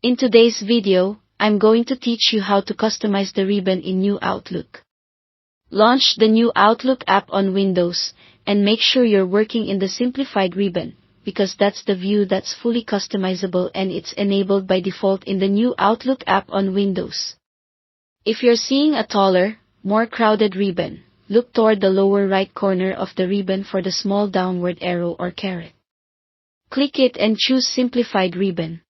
In today's video, I'm going to teach you how to customize the ribbon in New Outlook. Launch the New Outlook app on Windows, and make sure you're working in the simplified ribbon, because that's the view that's fully customizable and it's enabled by default in the New Outlook app on Windows. If you're seeing a taller, more crowded ribbon, look toward the lower right corner of the ribbon for the small downward arrow or caret. Click it and choose Simplified Ribbon.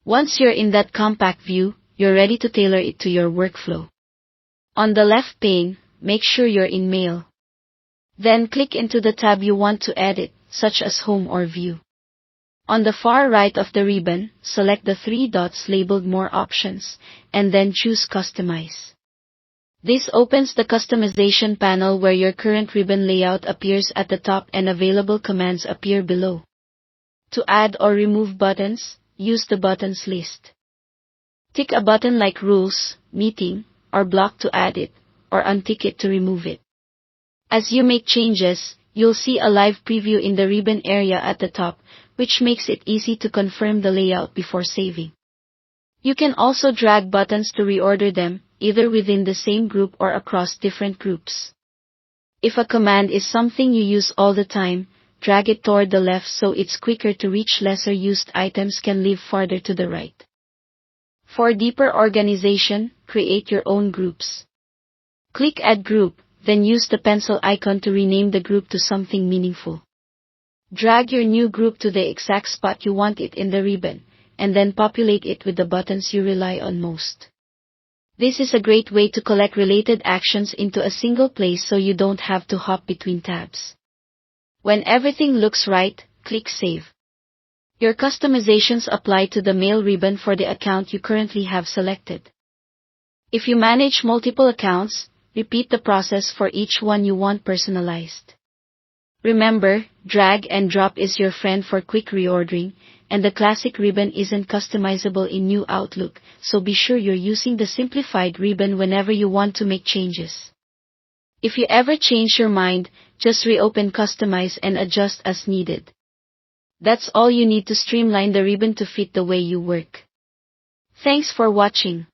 Once you're in that compact view, you're ready to tailor it to your workflow. On the left pane, make sure you're in Mail. Then click into the tab you want to edit, such as Home or View. On the far right of the ribbon, select the three dots labeled More Options, and then choose Customize. This opens the customization panel where your current ribbon layout appears at the top and available commands appear below. To add or remove buttons, use the buttons list. Tick a button like Rules, Meeting, or Block to add it, or untick it to remove it. As you make changes, you'll see a live preview in the ribbon area at the top, which makes it easy to confirm the layout before saving. You can also drag buttons to reorder them, either within the same group or across different groups. If a command is something you use all the time, drag it toward the left so it's quicker to reach. Lesser used items can live farther to the right. For deeper organization, create your own groups. Click Add Group, then use the pencil icon to rename the group to something meaningful. Drag your new group to the exact spot you want it in the ribbon, and then populate it with the buttons you rely on most. This is a great way to collect related actions into a single place so you don't have to hop between tabs. When everything looks right, click Save. Your customizations apply to the Mail ribbon for the account you currently have selected. If you manage multiple accounts, repeat the process for each one you want personalized. Remember, drag and drop is your friend for quick reordering, and the classic ribbon isn't customizable in New Outlook, so be sure you're using the simplified ribbon whenever you want to make changes. If you ever change your mind, just reopen Customize and adjust as needed. That's all you need to streamline the ribbon to fit the way you work. Thanks for watching.